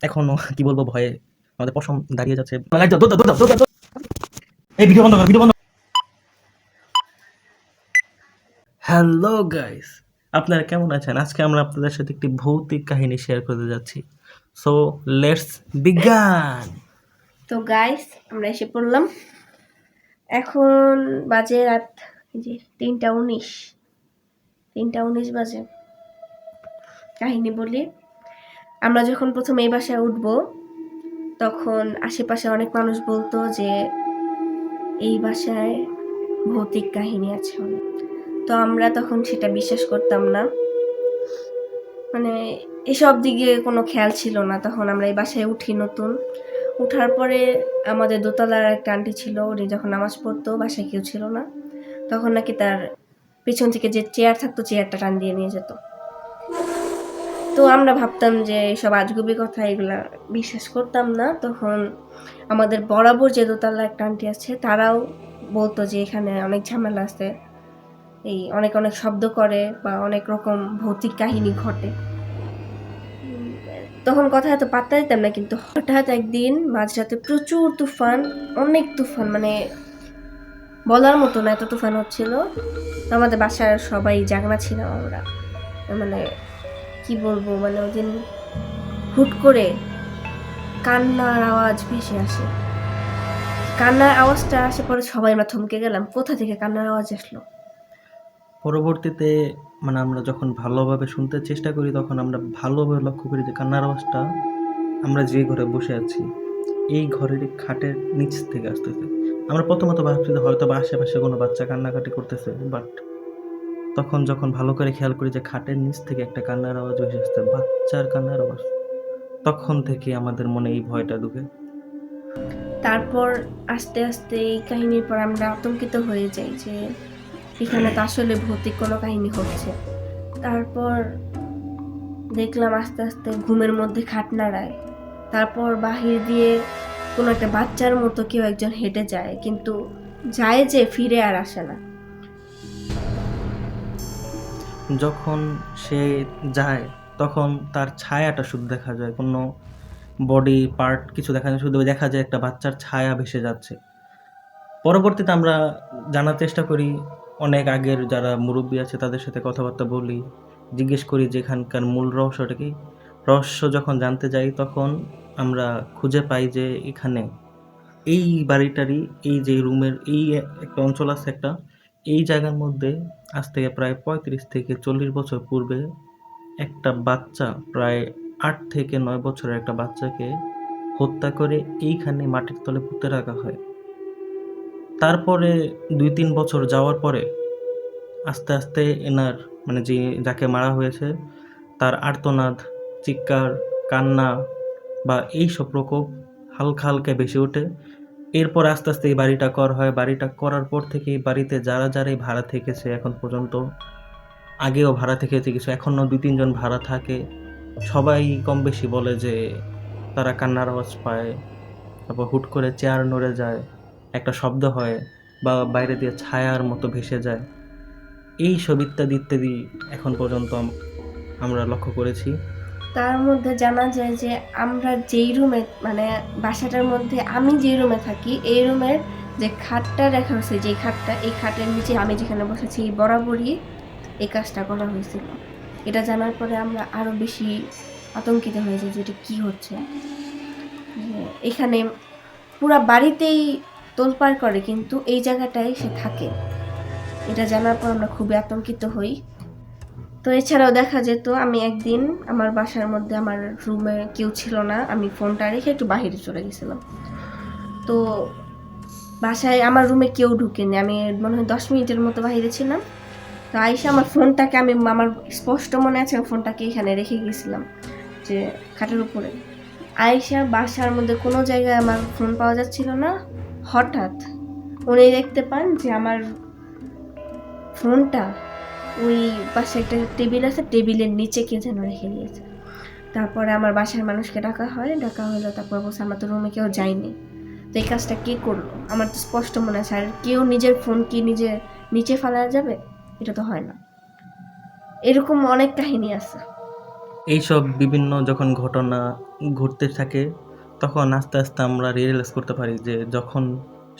এখনো কি বলবো ভয়ে আমাদের পশম দাঁড়িয়ে যাচ্ছে। দৌড় দাও, দৌড় দাও। এই ভিডিও বন্ধ কর, ভিডিও বন্ধ। হ্যালো গাইস, আপনারা কেমন আছেন? আজকে আমরা আপনাদের সাথে একটি ভৌতিক কাহিনী শেয়ার করতে যাচ্ছি। So let's began. তো গাইস আমরা এসে পড়লাম। এখন বাজে রাত এই যে 3:19 বাজে। কাহিনী বলি, আমরা যখন প্রথম এই বাসায় উঠবো তখন আশেপাশে অনেক মানুষ বলতো যে এই বাসায় ভৌতিক কাহিনী আছে অনেক। তো আমরা তখন সেটা বিশ্বাস করতাম না, মানে এসব দিকে কোনো খেয়াল ছিল না। তখন আমরা এই বাসায় উঠি নতুন, উঠার পরে আমাদের দোতলার একটা আন্টি ছিল, উনি যখন নামাজ পড়তো বাসায় কেউ ছিল না, তখন নাকি তার পেছন থেকে যে চেয়ার থাকতো চেয়ারটা টান দিয়ে নিয়ে যেত। তো আমরা ভাবতাম যে এইসব আজগুবি কথা, এগুলা বিশ্বাস করতাম না। তখন আমাদের বরাবর যে দোতলা একটা আন্টি আছে তারাও বলতো যে এখানে অনেক ঝামেলা আছে, এই অনেক অনেক শব্দ করে বা অনেক রকম ভৌতিক কাহিনী ঘটে। তখন কথা এত পাত্তা দিতাম না, কিন্তু হঠাৎ একদিন মাঝরাতে প্রচুর তুফান, অনেক তুফান, মানে বলার মতো না এত তুফান হচ্ছিল। তো আমাদের বাসার সবাই জাগনা ছিলাম আমরা, মানে কি বলবো, মানে ওই দিন হুট করে কান্নার আওয়াজ ভেসে আসে। কান্নার আওয়াজটা আসে পরে সবাই আমরা থমকে গেলাম, কোথা থেকে কান্নার আওয়াজ আসলো। পরবর্তীতে মানে আমরা যখন ভালোভাবে শুনতে চেষ্টা করি তখন আমরা ভালোভাবে লক্ষ্য করি যে কান্নার আওয়াজটা আমরা যে ঘরে বসে আছি এই ঘরের খাটের নিচ থেকে আসতেছে। আমরা প্রথমত ভাবছি যে হয়তো বা আশেপাশে কোনো বাচ্চা কান্নাকাটি করতেছে, বাট তখন যখন ভালো করে খেয়াল করি যে খাটের নিচ থেকে একটা কান্নার আওয়াজ ভেসে আসছে, বাচ্চার কান্নার আওয়াজ, তখন থেকে আমাদের মনে এই ভয়টা ঢুকে। তারপর আস্তে আস্তে এই কাহিনীর পর আমরা আতঙ্কিত হয়ে যাই যে এখানে তো আসলে ভৌতিক কোনো কাহিনী হচ্ছে। তারপর দেখলাম আস্তে আস্তে ঘুমের মধ্যে খাট নাড়ায়, তারপর বাহির দিয়ে কোনো একটা বাচ্চার মতো কেউ একজন হেঁটে যায়, কিন্তু যায় যে ফিরে আর আসে না। যখন সে যায় তখন তার ছায়াটা শুধু দেখা যায়, কোনো বডি পার্ট কিছু দেখা যায়, শুধু দেখা যায় একটা বাচ্চার ছায়া ভেসে যাচ্ছে। পরবর্তীতে আমরা জানার চেষ্টা করি, অনেক আগের যারা মুরব্বী আছে তাদের সাথে কথাবার্তা বলি, জিজ্ঞেস করি যে এখানকার মূল রহস্যটা কি। রহস্য যখন জানতে যাই তখন আমরা খুঁজে পাই যে এখানে এই বাড়িটারই এই যে রুমের এই একটা অঞ্চল আছে একটা, এই জায়গার মধ্যে আজ থেকে প্রায় ৩৫ থেকে ৪০ বছর পূর্বে একটা বাচ্চা, প্রায় ৮ থেকে ৯ বছরের একটা বাচ্চাকে হত্যা করে এইখানে মাটির তলে পুঁতে রাখা হয়। তারপরে ২-৩ বছর যাওয়ার পরে আস্তে আস্তে এনার মানে যাকে মারা হয়েছে তার আর্তনাদ, চিৎকার, কান্না বা এইসব প্রকোপ হালকা হালকা বেশি ওঠে। এরপর আস্তে আস্তে এই বাড়িটা করা হয়। বাড়িটা করার পর থেকে এই বাড়িতে যারাই ভাড়া থেকেছে এখন পর্যন্ত, আগেও ভাড়া থেকেছে কিছু, এখনও ২-৩ জন ভাড়া থাকে, সবাই কম বেশি বলে যে তারা কান্নার আওয়াজ পায়, তারপর হুট করে চেয়ার নড়ে যায়, একটা শব্দ হয়, বা বাইরে দিয়ে ছায়ার মতো ভেসে যায়। এইসব ইত্যাদি ইত্যাদি এখন পর্যন্ত আমরা লক্ষ্য করেছি। তার মধ্যে জানা যায় যে আমরা যেই রুমে, মানে বাসাটার মধ্যে আমি যে রুমে থাকি, এই রুমের যে খাটটা রাখা হয়েছে, যে খাটটা, এই খাটের নিচে আমি যেখানে বসেছি বরাবরই এই কাজটা করা হয়েছিল। এটা জানার পরে আমরা আরও বেশি আতঙ্কিত হয়ে যাই যে এটা কী হচ্ছে। এখানে পুরা বাড়িতেই তোলপাড় করে, কিন্তু এই জায়গাটায় সে থাকে। এটা জানার পর আমরা খুবই আতঙ্কিত হই। তো এছাড়াও দেখা যেত আমি একদিন আমার বাসার মধ্যে, আমার রুমে কেউ ছিল না, আমি ফোনটা রেখে একটু বাইরে চলে গেছিলাম। তো বাসায় আমার রুমে কেউ ঢুকেনি, আমি মনে হয় 10 মিনিটের মতো বাইরে ছিলাম। তো আইসা আমার ফোনটাকে, আমার স্পষ্ট মনে আছে আমি ফোনটাকে এখানে রেখে গেছিলাম যে খাটের উপরে। আইসা বাসার মধ্যে কোনো জায়গায় আমার ফোন পাওয়া যাচ্ছিল না। হঠাৎ উনি দেখতে পান যে আমার ফোনটা ওই পাশে একটা টেবিল আছে, টেবিলের নিচে কে যেন রেখে দিয়েছে। তারপরে আমার বাসার মানুষকে ডাকা হলো, তারপর বলছে আমার তো রুমে কেউ যায়নি। তো এই কাজটা কে করলো আমার তো স্পষ্ট মনে আছে। আর কেউ নিজের ফোন কি নিজে নিচে ফেলা যাবে? এটা তো হয় না। এরকম অনেক কাহিনী আছে। এইসব বিভিন্ন যখন ঘটনা ঘটতে থাকে তখন আস্তে আস্তে আমরা রিয়েলাইজ করতে পারি যে যখন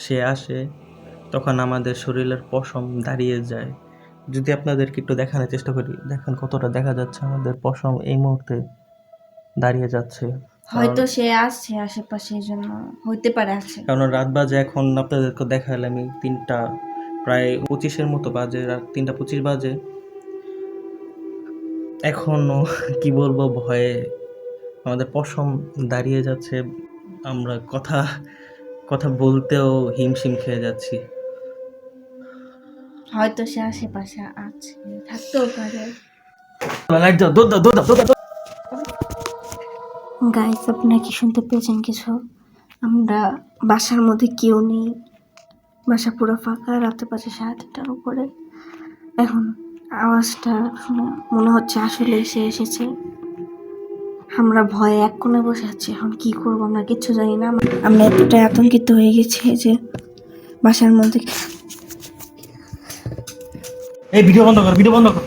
সে আসে তখন আমাদের শরীরের পশম দাঁড়িয়ে যায়। যদি আপনাদেরকে একটু দেখানোর চেষ্টা করি, দেখেন কতটা দেখা যাচ্ছে আমাদের পশম এই মুহূর্তে দাঁড়িয়ে যাচ্ছে। হয়তো সে আসছে আশেপাশে, এই জন্য হইতে পারে আছে। কারণ রাত বাজে, এখন আপনাদেরকে দেখালাম আমি 3টা প্রায় 25-এর মতো বাজে, রাত 3টা 25 বাজে। এখনো কি বলবো, ভয়ে আমাদের পশম দাঁড়িয়ে যাচ্ছে, আমরা কথা কথা বলতেও হিমশিম খেয়ে যাচ্ছি। হয়তো সে আশেপাশে আছে, থাকতেও পারে। লাইট দাও, দৌড় দাও, দৌড় দাও, দৌড় দাও। গাইস, আপনারা কি শুনতে পেয়েছেন কিছু? আমরা বাসার মধ্যে কেউ নেই, বাসা পুরো ফাঁকা, রাতে বাজে 8:30টার উপরে। এখন আওয়াজটা শুনে মনে হচ্ছে আসলে সে এসেছে। আমরা ভয়ে এক কোণে বসে আছি, এখন কি করবো আমরা কিচ্ছু জানি না। আমরা এতটাই আতঙ্কিত হয়ে গেছি যে বাসার মধ্যে এই ভিডিও বন্ধ কর, ভিডিও বন্ধ কর।